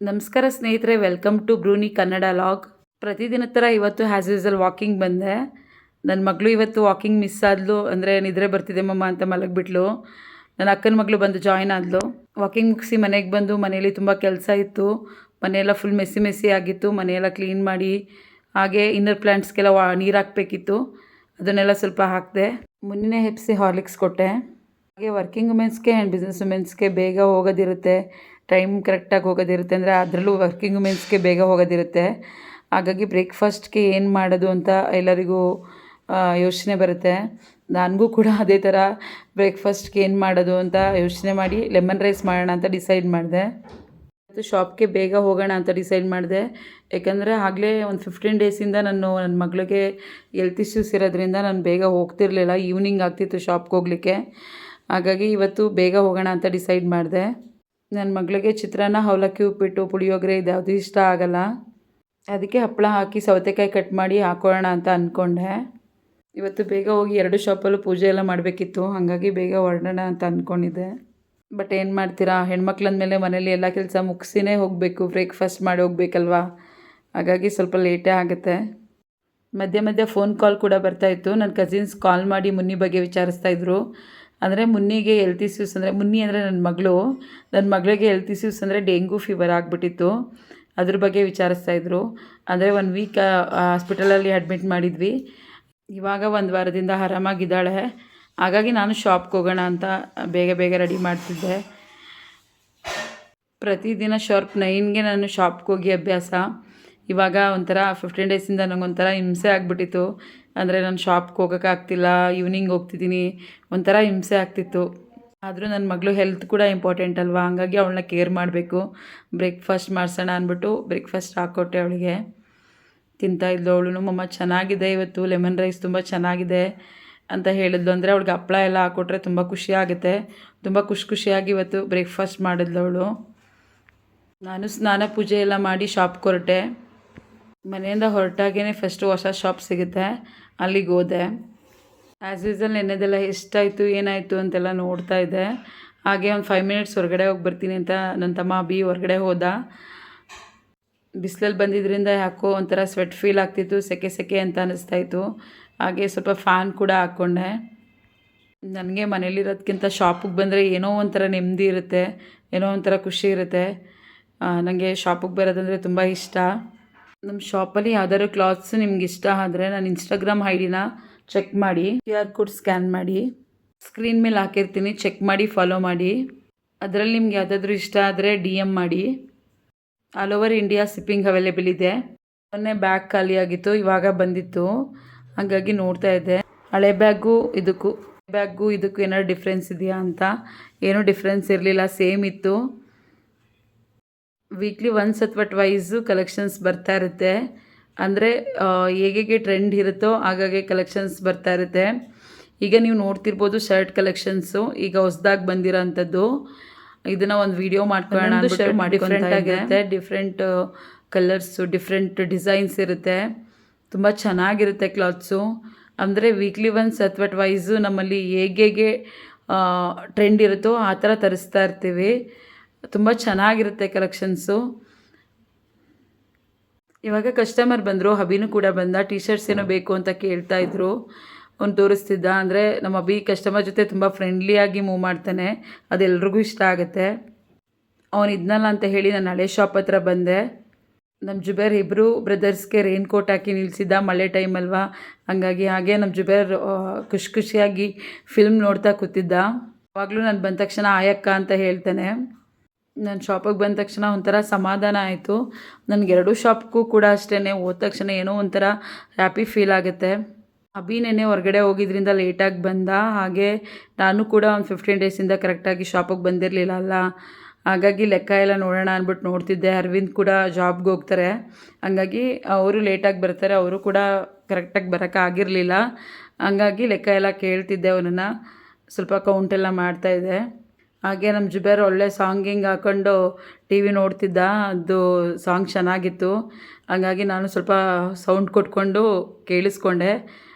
ನಮಸ್ಕಾರ ಸ್ನೇಹಿತರೆ, welcome to ಬ್ರೂನಿ ಕನ್ನಡ ಲಾಗ್. ಪ್ರತಿದಿನ ಥರ ಇವತ್ತು ಹ್ಯಾಸ್ ಯೂಸಲ್ ವಾಕಿಂಗ್ ಬಂದೆ. ನನ್ನ ಮಗಳು ಇವತ್ತು ವಾಕಿಂಗ್ ಮಿಸ್ ಆದ್ಲು, ಅಂದರೆ ನಿದ್ರೆ ಬರ್ತಿದೆ ಮಮ್ಮ ಅಂತ ಮಲಗಿಬಿಟ್ಲು. ನನ್ನ ಅಕ್ಕನ ಮಗಳು ಬಂದು ಜಾಯ್ನ್ ಆದ್ಲು. ವಾಕಿಂಗ್ ಮುಗಿಸಿ ಮನೆಗೆ ಬಂದು ಮನೆಯಲ್ಲಿ ತುಂಬ ಕೆಲಸ ಇತ್ತು. ಮನೆಯೆಲ್ಲ ಫುಲ್ ಮೆಸ್ಸಿ ಆಗಿತ್ತು. ಮನೆಯೆಲ್ಲ ಕ್ಲೀನ್ ಮಾಡಿ ಹಾಗೆ ಇನ್ನರ್ ಪ್ಲ್ಯಾಂಟ್ಸ್ಗೆಲ್ಲ ನೀರು ಹಾಕಬೇಕಿತ್ತು. ಅದನ್ನೆಲ್ಲ ಸ್ವಲ್ಪ ಹಾಕಿದೆ. ಮುನ್ನಿನೇ ಹೆಪ್ಸಿ ಹಾರ್ಲಿಕ್ಸ್ ಕೊಟ್ಟೆ. ಹಾಗೆ ವರ್ಕಿಂಗ್ ವುಮೆನ್ಸ್ಗೆ ಆ್ಯಂಡ್ ಬಿಸ್ನೆಸ್ ವುಮೆನ್ಸ್ಗೆ ಬೇಗ ಹೋಗೋದಿರುತ್ತೆ, ಟೈಮ್ ಕರೆಕ್ಟಾಗಿ ಹೋಗೋದಿರುತ್ತೆ. ಅಂದರೆ ಅದರಲ್ಲೂ ವರ್ಕಿಂಗ್ ವುಮೆನ್ಸ್ಗೆ ಬೇಗ ಹೋಗೋದಿರುತ್ತೆ. ಹಾಗಾಗಿ ಬ್ರೇಕ್ಫಾಸ್ಟ್ಗೆ ಏನು ಮಾಡೋದು ಅಂತ ಎಲ್ಲರಿಗೂ ಯೋಚನೆ ಬರುತ್ತೆ. ನನಗೂ ಕೂಡ ಅದೇ ಥರ ಬ್ರೇಕ್ಫಾಸ್ಟ್ಗೆ ಏನು ಮಾಡೋದು ಅಂತ ಯೋಚನೆ ಮಾಡಿ ಲೆಮನ್ ರೈಸ್ ಮಾಡೋಣ ಅಂತ ಡಿಸೈಡ್ ಮಾಡಿದೆ. ಮತ್ತು ಶಾಪ್ಗೆ ಬೇಗ ಹೋಗೋಣ ಅಂತ ಡಿಸೈಡ್ ಮಾಡಿದೆ. ಯಾಕಂದರೆ ಆಗಲೇ ಒಂದು 15 ಡೇಸಿಂದ ನನ್ನ ಮಗಳಿಗೆ ಹೆಲ್ತ್ ಇಶ್ಯೂಸ್ ಇರೋದ್ರಿಂದ ನಾನು ಬೇಗ ಹೋಗ್ತಿರ್ಲಿಲ್ಲ. ಈವ್ನಿಂಗ್ ಆಗ್ತಿತ್ತು ಶಾಪ್ಗೆ ಹೋಗಲಿಕ್ಕೆ. ಹಾಗಾಗಿ ಇವತ್ತು ಬೇಗ ಹೋಗೋಣ ಅಂತ ಡಿಸೈಡ್ ಮಾಡಿದೆ. ನನ್ನ ಮಗಳಿಗೆ ಚಿತ್ರಾನ್ನ, ಅವಲಕ್ಕಿ ಉಪ್ಪಿಟ್ಟು, ಪುಳಿಯೋಗರೆ ಇದ್ಯಾವುದು ಇಷ್ಟ ಆಗಲ್ಲ. ಅದಕ್ಕೆ ಹಪ್ಪಳ ಹಾಕಿ ಸೌತೆಕಾಯಿ ಕಟ್ ಮಾಡಿ ಹಾಕೊಳ್ಳೋಣ ಅಂತ ಅಂದ್ಕೊಂಡೆ. ಇವತ್ತು ಬೇಗ ಹೋಗಿ 2 ಶಾಪಲ್ಲೂ ಪೂಜೆ ಎಲ್ಲ ಮಾಡಬೇಕಿತ್ತು. ಹಾಗಾಗಿ ಬೇಗ ಹೊರಡೋಣ ಅಂತ ಅಂದ್ಕೊಂಡಿದ್ದೆ. ಬಟ್ ಏನು ಮಾಡ್ತೀರಾ, ಹೆಣ್ಮಕ್ಳಂದಮೇಲೆ ಮನೇಲಿ ಎಲ್ಲ ಕೆಲಸ ಮುಗಿಸಿನೇ ಹೋಗಬೇಕು, ಬ್ರೇಕ್ಫಾಸ್ಟ್ ಮಾಡಿ ಹೋಗ್ಬೇಕಲ್ವಾ. ಹಾಗಾಗಿ ಸ್ವಲ್ಪ ಲೇಟೇ ಆಗುತ್ತೆ. ಮಧ್ಯೆ ಫೋನ್ ಕಾಲ್ ಕೂಡ ಬರ್ತಾಯಿತ್ತು. ನನ್ನ ಕಸಿನ್ಸ್ ಕಾಲ್ ಮಾಡಿ ಮುನ್ನಿ ಬಗ್ಗೆ ವಿಚಾರಿಸ್ತಾಯಿದ್ರು. ಅಂದರೆ ಮುನ್ನಿಗೆ ಹೆಲ್ತ್ ಇಶ್ಯೂಸ್, ಅಂದರೆ ಮುನ್ನಿ ಅಂದರೆ ನನ್ನ ಮಗಳಿಗೆ ಹೆಲ್ತ್ ಇಶ್ಯೂಸ್ ಅಂದರೆ ಡೆಂಗೂ ಫೀವರ್ ಆಗಿಬಿಟ್ಟಿತ್ತು. ಅದ್ರ ಬಗ್ಗೆ ವಿಚಾರಿಸ್ತಾಯಿದ್ರು. ಅಂದರೆ 1 ವೀಕ್ ಹಾಸ್ಪಿಟಲಲ್ಲಿ ಅಡ್ಮಿಟ್ ಮಾಡಿದ್ವಿ. ಇವಾಗ 1 ವಾರದಿಂದ ಆರಾಮಾಗಿದ್ದಾಳೆ. ಹಾಗಾಗಿ ನಾನು ಶಾಪ್ಗೆ ಹೋಗೋಣ ಅಂತ ಬೇಗ ರೆಡಿ ಮಾಡ್ತಿದ್ದೆ. ಪ್ರತಿದಿನ ಶಾರ್ಪ್ 9ಗೆ ನಾನು ಶಾಪ್ಗೆ ಹೋಗಿ ಅಭ್ಯಾಸ. ಇವಾಗ ಒಂಥರ 15 ಡೇಸಿಂದ ನನಗೊಂಥರ ಹಿಂಸೆ ಆಗಿಬಿಟ್ಟಿತ್ತು. ಅಂದರೆ ನಾನು ಶಾಪ್ಗೆ ಹೋಗೋಕ್ಕಾಗ್ತಿಲ್ಲ, ಈವ್ನಿಂಗ್ ಹೋಗ್ತಿದ್ದೀನಿ, ಒಂಥರ ಹಿಂಸೆ ಆಗ್ತಿತ್ತು. ಆದರೂ ನನ್ನ ಮಗಳು ಹೆಲ್ತ್ ಕೂಡ ಇಂಪಾರ್ಟೆಂಟ್ ಅಲ್ವಾ. ಹಂಗಾಗಿ ಅವಳನ್ನ ಕೇರ್ ಮಾಡಬೇಕು. ಬ್ರೇಕ್ಫಾಸ್ಟ್ ಮಾಡಿಸೋಣ ಅಂದ್ಬಿಟ್ಟು ಬ್ರೇಕ್ಫಾಸ್ಟ್ ಹಾಕ್ಕೊಟ್ಟೆ ಅವಳಿಗೆ. ತಿಂತಾಯಿದ್ಲು ಅವಳು. ಮಮ್ಮ ಚೆನ್ನಾಗಿದೆ ಇವತ್ತು, ಲೆಮನ್ ರೈಸ್ ತುಂಬ ಚೆನ್ನಾಗಿದೆ ಅಂತ ಹೇಳಿದ್ಲು. ಅಂದರೆ ಅವಳಿಗೆ ಹಪ್ಪಳ ಎಲ್ಲ ಹಾಕ್ಕೊಟ್ರೆ ತುಂಬ ಖುಷಿ ಆಗುತ್ತೆ. ತುಂಬ ಖುಷಿಯಾಗಿ ಇವತ್ತು ಬ್ರೇಕ್ಫಾಸ್ಟ್ ಮಾಡಿದ್ಲು ಅವಳು. ನಾನು ಸ್ನಾನ ಪೂಜೆ ಎಲ್ಲ ಮಾಡಿ ಶಾಪ್ಗೆ ಹೊರಟೆ. ಮನೆಯಿಂದ ಹೊರಟಾಗೇ ಫಸ್ಟು ಹೊಸ ಶಾಪ್ ಸಿಗುತ್ತೆ, ಅಲ್ಲಿಗೆ ಹೋದೆ. ಆ್ಯಸ್ ಯೂಸಲ್ ನೆನ್ನೆದೆಲ್ಲ ಎಷ್ಟಾಯಿತು ಏನಾಯಿತು ಅಂತೆಲ್ಲ ನೋಡ್ತಾ ಇದ್ದೆ. ಹಾಗೆ ಒಂದು 5 ಮಿನಿಟ್ಸ್ ಹೊರಗಡೆ ಹೋಗಿ ಬರ್ತೀನಿ ಅಂತ ನನ್ನ ತಮ್ಮ ಅಭಿ ಹೊರಗಡೆ ಹೋದ. ಬಿಸಿಲಲ್ಲಿ ಬಂದಿದ್ದರಿಂದ ಯಾಕೋ ಒಂಥರ ಸ್ವೆಟ್ ಫೀಲ್ ಆಗ್ತಿತ್ತು, ಸೆಕೆ ಅಂತ ಅನ್ನಿಸ್ತಾಯಿತ್ತು. ಹಾಗೆ ಸ್ವಲ್ಪ ಫ್ಯಾನ್ ಕೂಡ ಹಾಕ್ಕೊಂಡೆ. ನನಗೆ ಮನೇಲಿರೋದಕ್ಕಿಂತ ಶಾಪಿಗೆ ಬಂದರೆ ಏನೋ ಒಂಥರ ನೆಮ್ಮದಿ ಇರುತ್ತೆ, ಏನೋ ಒಂಥರ ಖುಷಿ ಇರುತ್ತೆ. ನನಗೆ ಶಾಪಿಗೆ ಬರೋದಂದರೆ ತುಂಬ ಇಷ್ಟ. ನಮ್ಮ ಶಾಪಲ್ಲಿ ಯಾವ್ದಾದ್ರು ಕ್ಲಾತ್ಸ್ ನಿಮ್ಗೆ ಇಷ್ಟ ಆದರೆ ನಾನು ಇನ್ಸ್ಟಾಗ್ರಾಮ್ ಐಡಿನ ಚೆಕ್ ಮಾಡಿ, QR ಕೋಡ್ ಸ್ಕ್ಯಾನ್ ಮಾಡಿ, ಸ್ಕ್ರೀನ್ ಮೇಲೆ ಹಾಕಿರ್ತೀನಿ, ಚೆಕ್ ಮಾಡಿ ಫಾಲೋ ಮಾಡಿ. ಅದರಲ್ಲಿ ನಿಮ್ಗೆ ಯಾವುದಾದ್ರೂ ಇಷ್ಟ ಆದರೆ DM ಮಾಡಿ. All over India shipping available ಇದೆ. ಮೊನ್ನೆ ಬ್ಯಾಗ್ ಖಾಲಿಯಾಗಿತ್ತು, ಇವಾಗ ಬಂದಿತ್ತು. ಹಾಗಾಗಿ ನೋಡ್ತಾ ಇದ್ದೆ. ಹಳೆ ಬ್ಯಾಗು ಇದಕ್ಕೂ ಏನಾದ್ರು ಡಿಫ್ರೆನ್ಸ್ ಇದೆಯಾ ಅಂತ. ಏನೂ ಡಿಫ್ರೆನ್ಸ್ ಇರಲಿಲ್ಲ, ಸೇಮ್ ಇತ್ತು. ವೀಕ್ಲಿ ಒನ್ಸ್ ಅಥವಾ ಟ್ವೈಸು ಕಲೆಕ್ಷನ್ಸ್ ಬರ್ತಾ ಇರುತ್ತೆ. ಅಂದರೆ ಹೇಗೆ ಟ್ರೆಂಡ್ ಇರುತ್ತೋ ಹಾಗಾಗಿ ಕಲೆಕ್ಷನ್ಸ್ ಬರ್ತಾ ಇರುತ್ತೆ. ಈಗ ನೀವು ನೋಡ್ತಿರ್ಬೋದು ಶರ್ಟ್ ಕಲೆಕ್ಷನ್ಸು ಈಗ ಹೊಸದಾಗಿ ಬಂದಿರೋ ಅಂಥದ್ದು. ಇದನ್ನು ಒಂದು ವಿಡಿಯೋ ಮಾಡ್ಕೊಳ್ಳೋಣ ಅಂದ್ಬಿಟ್ಟು ಡಿಫ್ರೆಂಟ್ ಆಗಿರುತ್ತೆ. ಡಿಫ್ರೆಂಟ್ ಕಲರ್ಸು, ಡಿಫ್ರೆಂಟ್ ಡಿಸೈನ್ಸ್ ಇರುತ್ತೆ. ತುಂಬ ಚೆನ್ನಾಗಿರುತ್ತೆ ಕ್ಲಾತ್ಸು. ಅಂದರೆ ವೀಕ್ಲಿ ಒನ್ಸ್ ಅಥವಾ ಟ್ವೈಸು ನಮ್ಮಲ್ಲಿ ಹೇಗೆ ಟ್ರೆಂಡ್ ಇರುತ್ತೋ ಆ ಥರ ತರಿಸ್ತಾ ಇರ್ತೀವಿ. ತುಂಬ ಚೆನ್ನಾಗಿರುತ್ತೆ ಕಲೆಕ್ಷನ್ಸು. ಇವಾಗ ಕಸ್ಟಮರ್ ಬಂದರು, ಅಭಿನೂ ಕೂಡ ಬಂದ. ಟಿ ಶರ್ಟ್ಸ್ ಏನೋ ಬೇಕು ಅಂತ ಕೇಳ್ತಾಯಿದ್ರು. ಅವ್ನು ತೋರಿಸ್ತಿದ್ದ. ಅಂದರೆ ನಮ್ಮ ಅಭಿ ಕಸ್ಟಮರ್ ಜೊತೆ ತುಂಬ ಫ್ರೆಂಡ್ಲಿಯಾಗಿ ಮೂವ್ ಮಾಡ್ತಾನೆ, ಅದೆಲ್ರಿಗೂ ಇಷ್ಟ ಆಗುತ್ತೆ. ಅವನು ಇದ್ನಲ್ಲ ಅಂತ ಹೇಳಿ ನಾನು ಹಳೆ ಶಾಪ್ ಹತ್ರ ಬಂದೆ. ನಮ್ಮ ಜುಬೇರ್ ಇಬ್ಬರು ಬ್ರದರ್ಸ್ಗೆ ರೈನ್ ಕೋಟ್ ಹಾಕಿ ನಿಲ್ಲಿಸಿದ್ದ, ಮಳೆ ಟೈಮ್ ಅಲ್ವಾ. ಹಾಗೆ ನಮ್ಮ ಜುಬೇರ್ ಖುಷಿಯಾಗಿ ಫಿಲ್ಮ್ ನೋಡ್ತಾ ಕೂತಿದ್ದ. ಆವಾಗಲೂ ನಾನು ಬಂದ ತಕ್ಷಣ ಆಯಕ್ಕ ಅಂತ ಹೇಳ್ತಾನೆ. ನಾನು ಶಾಪಿಗೆ ಬಂದ ತಕ್ಷಣ ಒಂಥರ ಸಮಾಧಾನ ಆಯಿತು. ನನಗೆ 2 ಶಾಪ್ಗೂ ಕೂಡ ಅಷ್ಟೇ, ಹೋದ ತಕ್ಷಣ ಏನೋ ಒಂಥರ ಹ್ಯಾಪಿ ಫೀಲ್ ಆಗುತ್ತೆ. ಅಭಿ ನೆನ್ನೆ ಹೊರಗಡೆ ಹೋಗಿದ್ರಿಂದ ಲೇಟಾಗಿ ಬಂದ. ಹಾಗೆ ನಾನು ಕೂಡ ಒಂದು 15 ಡೇಸಿಂದ ಕರೆಕ್ಟಾಗಿ ಶಾಪಿಗೆ ಬಂದಿರಲಿಲ್ಲ ಅಲ್ಲ. ಹಾಗಾಗಿ ಲೆಕ್ಕ ಎಲ್ಲ ನೋಡೋಣ ಅಂದ್ಬಿಟ್ಟು ನೋಡ್ತಿದ್ದೆ. ಅರವಿಂದ್ ಕೂಡ ಜಾಬ್ಗೆ ಹೋಗ್ತಾರೆ, ಹಾಗಾಗಿ ಅವರು ಲೇಟಾಗಿ ಬರ್ತಾರೆ. ಅವರು ಕೂಡ ಕರೆಕ್ಟಾಗಿ ಬರೋಕ್ಕಾಗಿರಲಿಲ್ಲ. ಹಾಗಾಗಿ ಲೆಕ್ಕ ಎಲ್ಲ ಕೇಳ್ತಿದ್ದೆ, ಅವನನ್ನು ಸ್ವಲ್ಪ ಕೌಂಟೆಲ್ಲ ಮಾಡ್ತಾಯಿದ್ದೆ. ಹಾಗೆ ನಮ್ಮ ಜುಬೇರ್ ಒಳ್ಳೆ ಸಾಂಗಿಂಗ್ ಹಾಕ್ಕೊಂಡು TV ನೋಡ್ತಿದ್ದ. ಅದು ಸಾಂಗ್ ಚೆನ್ನಾಗಿತ್ತು. ಹಾಗಾಗಿ ನಾನು ಸ್ವಲ್ಪ ಸೌಂಡ್ ಕೊಟ್ಕೊಂಡು ಕೇಳಿಸ್ಕೊಂಡೆ.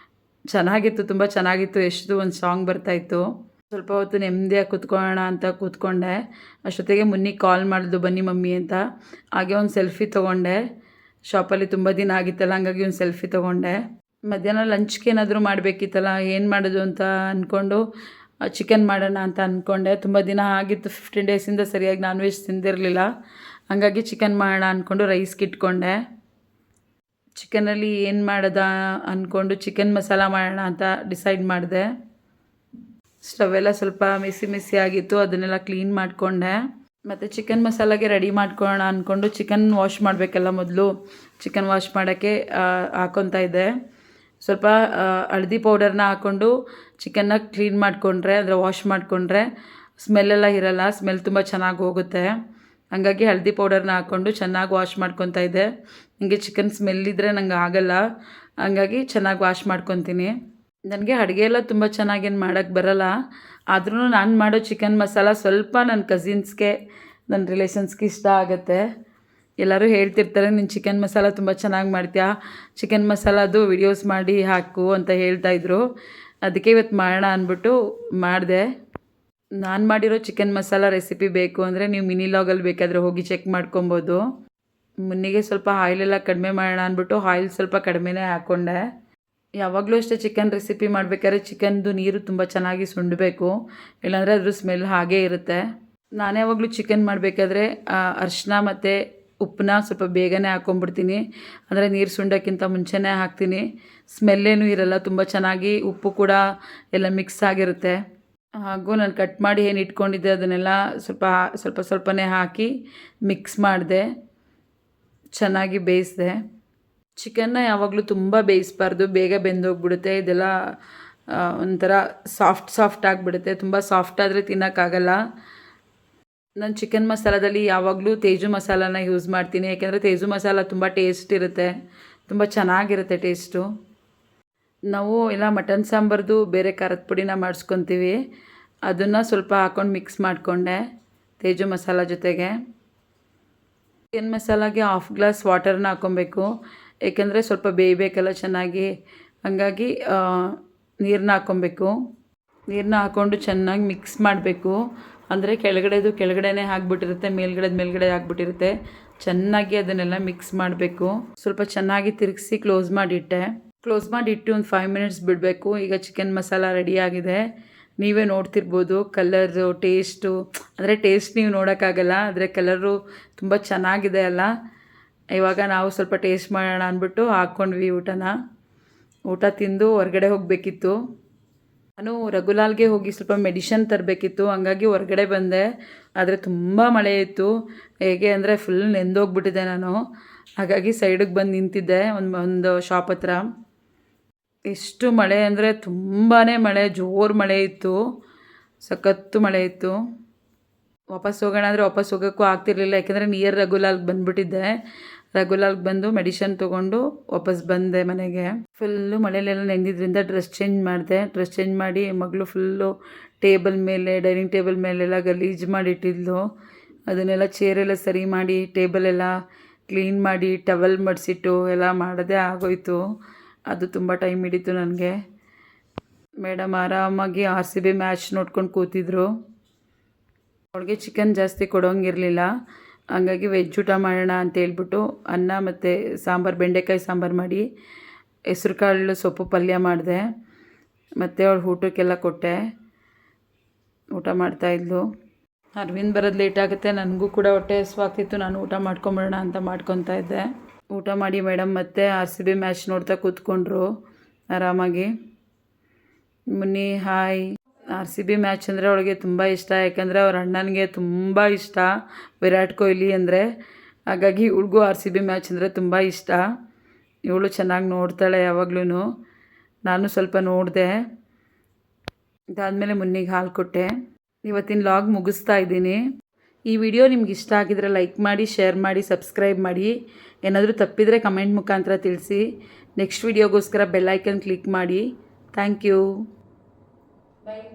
ಚೆನ್ನಾಗಿತ್ತು, ತುಂಬ ಚೆನ್ನಾಗಿತ್ತು. ಎಷ್ಟು ಒಂದು ಸಾಂಗ್ ಬರ್ತಾಯಿತ್ತು. ಸ್ವಲ್ಪ ಹೊತ್ತು ನೆಮ್ಮದಿಯಾಗಿ ಕೂತ್ಕೊಳ್ಳೋಣ ಅಂತ ಕೂತ್ಕೊಂಡೆ. ಅಷ್ಟೊತ್ತಿಗೆ ಮುನ್ನಿಗೆ ಕಾಲ್ ಮಾಡಿದ್ದು ಬನ್ನಿ ಮಮ್ಮಿ ಅಂತ. ಹಾಗೆ ಒಂದು ಸೆಲ್ಫಿ ತೊಗೊಂಡೆ. ಶಾಪಲ್ಲಿ ತುಂಬ ದಿನ ಆಗಿತ್ತಲ್ಲ, ಹಂಗಾಗಿ ಒಂದು ಸೆಲ್ಫಿ ತೊಗೊಂಡೆ. ಮಧ್ಯಾಹ್ನ ಲಂಚ್ಗೆ ಏನಾದರೂ ಮಾಡಬೇಕಿತ್ತಲ್ಲ, ಏನು ಮಾಡೋದು ಅಂತ ಅಂದ್ಕೊಂಡು ಚಿಕನ್ ಮಾಡೋಣ ಅಂತ ಅಂದ್ಕೊಂಡೆ. ತುಂಬ ದಿನ ಆಗಿತ್ತು, 15 ಡೇಸಿಂದ ಸರಿಯಾಗಿ ನಾನ್ ವೆಜ್ ತಿಂದಿರಲಿಲ್ಲ. ಹಾಗಾಗಿ ಚಿಕನ್ ಮಾಡೋಣ ಅಂದ್ಕೊಂಡು ರೈಸ್ಗೆ ಇಟ್ಕೊಂಡೆ. ಚಿಕನಲ್ಲಿ ಏನು ಮಾಡೋದ ಅಂದ್ಕೊಂಡು ಚಿಕನ್ ಮಸಾಲ ಮಾಡೋಣ ಅಂತ ಡಿಸೈಡ್ ಮಾಡಿದೆ. ಸ್ಟವೆಲ್ಲ ಸ್ವಲ್ಪ ಮೆಸ್ಸಿ ಆಗಿತ್ತು, ಅದನ್ನೆಲ್ಲ ಕ್ಲೀನ್ ಮಾಡಿಕೊಂಡೆ. ಮತ್ತು ಚಿಕನ್ ಮಸಾಲಾಗೆ ರೆಡಿ ಮಾಡ್ಕೊಳ್ಳೋಣ ಅಂದ್ಕೊಂಡು ಚಿಕನ್ ವಾಶ್ ಮಾಡಬೇಕಲ್ಲ, ಮೊದಲು ಚಿಕನ್ ವಾಶ್ ಮಾಡೋಕ್ಕೆ ಹಾಕ್ಕೊತಾ ಇದ್ದೆ. ಸ್ವಲ್ಪ ಹಳದಿ ಪೌಡರ್ನ ಹಾಕ್ಕೊಂಡು ಚಿಕನ್ನ ಕ್ಲೀನ್ ಮಾಡಿಕೊಂಡ್ರೆ, ಅಂದರೆ ವಾಶ್ ಮಾಡಿಕೊಂಡ್ರೆ ಸ್ಮೆಲ್ಲೆಲ್ಲ ಇರಲ್ಲ, ಸ್ಮೆಲ್ ತುಂಬ ಚೆನ್ನಾಗಿ ಹೋಗುತ್ತೆ. ಹಾಗಾಗಿ ಹಳದಿ ಪೌಡರ್ನ ಹಾಕ್ಕೊಂಡು ಚೆನ್ನಾಗಿ ವಾಶ್ ಮಾಡ್ಕೊತಾ ಇದ್ದೆ. ನನಗೆ ಚಿಕನ್ ಸ್ಮೆಲ್ ಇದ್ದರೆ ನಂಗೆ ಆಗಲ್ಲ, ಹಂಗಾಗಿ ಚೆನ್ನಾಗಿ ವಾಶ್ ಮಾಡ್ಕೊತೀನಿ. ನನಗೆ ಅಡುಗೆ ಎಲ್ಲ ತುಂಬ ಚೆನ್ನಾಗೇನು ಮಾಡೋಕ್ಕೆ ಬರಲ್ಲ. ಆದ್ರೂ ನಾನು ಮಾಡೋ ಚಿಕನ್ ಮಸಾಲ ಸ್ವಲ್ಪ ನನ್ನ ಕಸಿನ್ಸ್ಗೆ, ನನ್ನ ರಿಲೇಷನ್ಸ್ಗೆ ಇಷ್ಟ ಆಗುತ್ತೆ. ಎಲ್ಲರೂ ಹೇಳ್ತಿರ್ತಾರೆ, ನೀನು ಚಿಕನ್ ಮಸಾಲ ತುಂಬ ಚೆನ್ನಾಗಿ ಮಾಡ್ತೀಯಾ, ಚಿಕನ್ ಮಸಾಲದು ವಿಡಿಯೋಸ್ ಮಾಡಿ ಹಾಕು ಅಂತ ಹೇಳ್ತಾಯಿದ್ರು. ಅದಕ್ಕೆ ಇವತ್ತು ಮಾಡೋಣ ಅಂದ್ಬಿಟ್ಟು ಮಾಡಿದೆ. ನಾನು ಮಾಡಿರೋ ಚಿಕನ್ ಮಸಾಲ ರೆಸಿಪಿ ಬೇಕು ಅಂದರೆ ನೀವು ಮಿನಿ ಲಾಗಲ್ಲಿ ಬೇಕಾದರೆ ಹೋಗಿ ಚೆಕ್ ಮಾಡ್ಕೊಬೋದು. ಮುನ್ನಿಗೆ ಸ್ವಲ್ಪ ಆಯಿಲೆಲ್ಲ ಕಡಿಮೆ ಮಾಡೋಣ ಅಂದ್ಬಿಟ್ಟು ಆಯಿಲ್ ಸ್ವಲ್ಪ ಕಡಿಮೆನೇ ಹಾಕ್ಕೊಂಡೆ. ಯಾವಾಗಲೂ ಅಷ್ಟೇ ಚಿಕನ್ ರೆಸಿಪಿ ಮಾಡಬೇಕಾದ್ರೆ ಚಿಕನ್ದು ನೀರು ತುಂಬ ಚೆನ್ನಾಗಿ ಸುಂಡಬೇಕು, ಇಲ್ಲಾಂದರೆ ಅದ್ರ ಸ್ಮೆಲ್ ಹಾಗೇ ಇರುತ್ತೆ. ನಾನು ಯಾವಾಗಲೂ ಚಿಕನ್ ಮಾಡಬೇಕಾದ್ರೆ ಅರಿಶಿನ ಮತ್ತು ಉಪ್ಪನ್ನ ಸ್ವಲ್ಪ ಬೇಗನೆ ಹಾಕ್ಕೊಂಬಿಡ್ತೀನಿ. ಅಂದರೆ ನೀರು ಸುಂಡೋಕ್ಕಿಂತ ಮುಂಚೆನೇ ಹಾಕ್ತೀನಿ, ಸ್ಮೆಲ್ಲೇನೂ ಇರಲ್ಲ, ತುಂಬ ಚೆನ್ನಾಗಿ ಉಪ್ಪು ಕೂಡ ಎಲ್ಲ ಮಿಕ್ಸ್ ಆಗಿರುತ್ತೆ. ಹಾಗೂ ನಾನು ಕಟ್ ಮಾಡಿ ಏನು ಇಟ್ಕೊಂಡಿದ್ದೆ ಅದನ್ನೆಲ್ಲ ಸ್ವಲ್ಪನೇ ಹಾಕಿ ಮಿಕ್ಸ್ ಮಾಡಿದೆ, ಚೆನ್ನಾಗಿ ಬೇಯಿಸಿದೆ. ಚಿಕನ್ನ ಯಾವಾಗಲೂ ತುಂಬ ಬೇಯಿಸಬಾರ್ದು, ಬೇಗ ಬೆಂದೋಗ್ಬಿಡುತ್ತೆ. ಇದೆಲ್ಲ ಒಂಥರ ಸಾಫ್ಟ್ ಆಗಿಬಿಡುತ್ತೆ. ತುಂಬ ಸಾಫ್ಟ್ ಆದರೆ ತಿನ್ನೋಕ್ಕಾಗಲ್ಲ. ನಾನು ಚಿಕನ್ ಮಸಾಲದಲ್ಲಿ ಯಾವಾಗಲೂ ತೇಜು ಮಸಾಲಾನ ಯೂಸ್ ಮಾಡ್ತೀನಿ, ಯಾಕೆಂದರೆ ತೇಜು ಮಸಾಲ ತುಂಬ ಟೇಸ್ಟ್ ಇರುತ್ತೆ, ತುಂಬ ಚೆನ್ನಾಗಿರುತ್ತೆ ಟೇಸ್ಟು. ನಾವು ಎಲ್ಲ ಮಟನ್ ಸಾಂಬಾರ್ದು ಬೇರೆ ಖಾರದ ಪುಡಿನ ಮಾಡಿಸ್ಕೊತೀವಿ, ಅದನ್ನು ಸ್ವಲ್ಪ ಹಾಕ್ಕೊಂಡು ಮಿಕ್ಸ್ ಮಾಡಿಕೊಂಡೆ ತೇಜು ಮಸಾಲ ಜೊತೆಗೆ. ಚಿಕನ್ ಮಸಾಲಾಗೆ 1/2 ಗ್ಲಾಸ್ ವಾಟರ್ನ ಹಾಕ್ಕೊಬೇಕು, ಏಕೆಂದರೆ ಸ್ವಲ್ಪ ಬೇಯಬೇಕಲ್ಲ ಚೆನ್ನಾಗಿ, ಹಾಗಾಗಿ ನೀರನ್ನ ಹಾಕ್ಕೊಬೇಕು. ನೀರನ್ನ ಹಾಕ್ಕೊಂಡು ಚೆನ್ನಾಗಿ ಮಿಕ್ಸ್ ಮಾಡಬೇಕು. ಅಂದರೆ ಕೆಳಗಡೆನೇ ಆಗಿಬಿಟ್ಟಿರುತ್ತೆ, ಮೇಲ್ಗಡೆ ಆಗಿಬಿಟ್ಟಿರುತ್ತೆ. ಚೆನ್ನಾಗಿ ಅದನ್ನೆಲ್ಲ ಮಿಕ್ಸ್ ಮಾಡಬೇಕು. ಸ್ವಲ್ಪ ಚೆನ್ನಾಗಿ ತಿರುಗಿಸಿ ಕ್ಲೋಸ್ ಮಾಡಿಟ್ಟು ಒಂದು 5 ಮಿನಿಟ್ಸ್ ಬಿಡಬೇಕು. ಈಗ ಚಿಕನ್ ಮಸಾಲ ರೆಡಿಯಾಗಿದೆ, ನೀವೇ ನೋಡ್ತಿರ್ಬೋದು. ಕಲರು, ಟೇಸ್ಟು, ಅಂದರೆ ಟೇಸ್ಟ್ ನೀವು ನೋಡೋಕ್ಕಾಗಲ್ಲ, ಆದರೆ ಕಲರು ತುಂಬ ಚೆನ್ನಾಗಿದೆ ಅಲ್ಲ. ಇವಾಗ ನಾವು ಸ್ವಲ್ಪ ಟೇಸ್ಟ್ ಮಾಡೋಣ ಅಂದ್ಬಿಟ್ಟು ಹಾಕ್ಕೊಂಡ್ವಿ ಊಟ ತಿಂದು ಹೊರಗಡೆ ಹೋಗಬೇಕಿತ್ತು. ನಾನು ರಘುಲಾಲ್ಗೆ ಹೋಗಿ ಸ್ವಲ್ಪ ಮೆಡಿಷನ್ ತರಬೇಕಿತ್ತು, ಹಂಗಾಗಿ ಹೊರಗಡೆ ಬಂದೆ. ಆದರೆ ತುಂಬ ಮಳೆ ಇತ್ತು, ಹೇಗೆ ಅಂದರೆ ಫುಲ್ ನೆಂದೋಗ್ಬಿಟ್ಟಿದ್ದೆ ನಾನು. ಹಾಗಾಗಿ ಸೈಡಿಗೆ ಬಂದು ನಿಂತಿದ್ದೆ ಒಂದು ಶಾಪ್ ಹತ್ರ. ಎಷ್ಟು ಮಳೆ ಅಂದರೆ ತುಂಬಾ ಮಳೆ, ಜೋರು ಮಳೆ ಇತ್ತು, ಸಖತ್ತು ಮಳೆ ಇತ್ತು. ವಾಪಸ್ ಹೋಗೋಣ ಅಂದರೆ ವಾಪಸ್ ಹೋಗೋಕ್ಕೂ ಆಗ್ತಿರ್ಲಿಲ್ಲ, ಯಾಕೆಂದರೆ ನಿಯರ್ ರಘುಲಾಲ್ಗೆ ಬಂದುಬಿಟ್ಟಿದ್ದೆ. ರಘುಲಾಲ್ಗೆ ಬಂದು ಮೆಡಿಷನ್ ತೊಗೊಂಡು ವಾಪಸ್ ಬಂದೆ ಮನೆಗೆ. ಫುಲ್ಲು ಮಳೆಯಲ್ಲೆಲ್ಲ ನೆಂದಿದ್ದರಿಂದ ಡ್ರೆಸ್ ಚೇಂಜ್ ಮಾಡಿ ಮಗಳು ಫುಲ್ಲು ಡೈನಿಂಗ್ ಟೇಬಲ್ ಮೇಲೆಲ್ಲ ಗಲೀಜು ಮಾಡಿಟ್ಟಿದ್ಲು. ಅದನ್ನೆಲ್ಲ ಚೇರೆಲ್ಲ ಸರಿ ಮಾಡಿ, ಟೇಬಲೆಲ್ಲ ಕ್ಲೀನ್ ಮಾಡಿ, ಟವಲ್ ಮಡಿಸಿಟ್ಟು ಎಲ್ಲ ಮಾಡೋದೇ ಆಗೋಯ್ತು. ಅದು ತುಂಬ ಟೈಮ್ ಹಿಡಿತು ನನಗೆ. ಮೇಡಮ್ ಆರಾಮಾಗಿ RCB ಮ್ಯಾಚ್ ನೋಡ್ಕೊಂಡು ಕೂತಿದ್ರು. ಅವ್ಳಿಗೆ ಚಿಕನ್ ಜಾಸ್ತಿ ಕೊಡೋಂಗಿರಲಿಲ್ಲ, ಹಂಗಾಗಿ ವೆಜ್ ಊಟ ಮಾಡೋಣ ಅಂತೇಳ್ಬಿಟ್ಟು ಅನ್ನ ಮತ್ತು ಸಾಂಬಾರು, ಬೆಂಡೆಕಾಯಿ ಸಾಂಬಾರು ಮಾಡಿ ಹೆಸ್ರುಕಾಳು ಸೊಪ್ಪು ಪಲ್ಯ ಮಾಡಿದೆ. ಮತ್ತು ಅವಳು ಊಟಕ್ಕೆಲ್ಲ ಕೊಟ್ಟೆ, ಊಟ ಮಾಡ್ತಾಯಿದ್ಲು. ಅರವಿಂದ್ ಬರೋದು ಲೇಟ್ ಆಗುತ್ತೆ, ನನಗೂ ಕೂಡ ಹೊಟ್ಟೆ ಹಸಿವಾಗ್ತಿತ್ತು, ನಾನು ಊಟ ಮಾಡ್ಕೊಂಬಿಡೋಣ ಅಂತ ಮಾಡ್ಕೊತಾ ಇದ್ದೆ. ಊಟ ಮಾಡಿ ಮೇಡಮ್ ಮತ್ತೆ RCB ಮ್ಯಾಚ್ ನೋಡ್ತಾ ಕೂತ್ಕೊಂಡ್ರು ಆರಾಮಾಗಿ. ಮುನ್ನಿ ಹಾಯ್. RCB ಮ್ಯಾಚ್ ಅಂದರೆ ಅವಳಿಗೆ ತುಂಬ ಇಷ್ಟ, ಯಾಕಂದರೆ ಅವ್ರ ಅಣ್ಣನಿಗೆ ತುಂಬ ಇಷ್ಟ ವಿರಾಟ್ ಕೊಹ್ಲಿ ಅಂದರೆ. ಹಾಗಾಗಿ ಇವಳಿಗೂ RCB ಮ್ಯಾಚ್ ಅಂದರೆ ತುಂಬ ಇಷ್ಟ. ಇವಳು ಚೆನ್ನಾಗಿ ನೋಡ್ತಾಳೆ ಯಾವಾಗ್ಲೂ. ನಾನು ಸ್ವಲ್ಪ ನೋಡಿದೆ. ಇದಾದಮೇಲೆ ಮುನ್ನಿಗೆ ಹಾಲು ಕೊಟ್ಟೆ. ಇವತ್ತಿನ ಲಾಗ್ ಮುಗಿಸ್ತಾ ಇದ್ದೀನಿ. ಈ ವಿಡಿಯೋ ನಿಮ್ಗೆ ಇಷ್ಟ ಆಗಿದ್ರೆ ಲೈಕ್ ಮಾಡಿ, ಶೇರ್ ಮಾಡಿ, ಸಬ್ಸ್ಕ್ರೈಬ್ ಮಾಡಿ. ಏನಾದರೂ ತಪ್ಪಿದರೆ ಕಮೆಂಟ್ ಮುಖಾಂತರ ತಿಳಿಸಿ. ನೆಕ್ಸ್ಟ್ ವಿಡಿಯೋಗೋಸ್ಕರ ಬೆಲ್ ಐಕನ್ ಕ್ಲಿಕ್ ಮಾಡಿ. Thank you. ಬಾಯ್.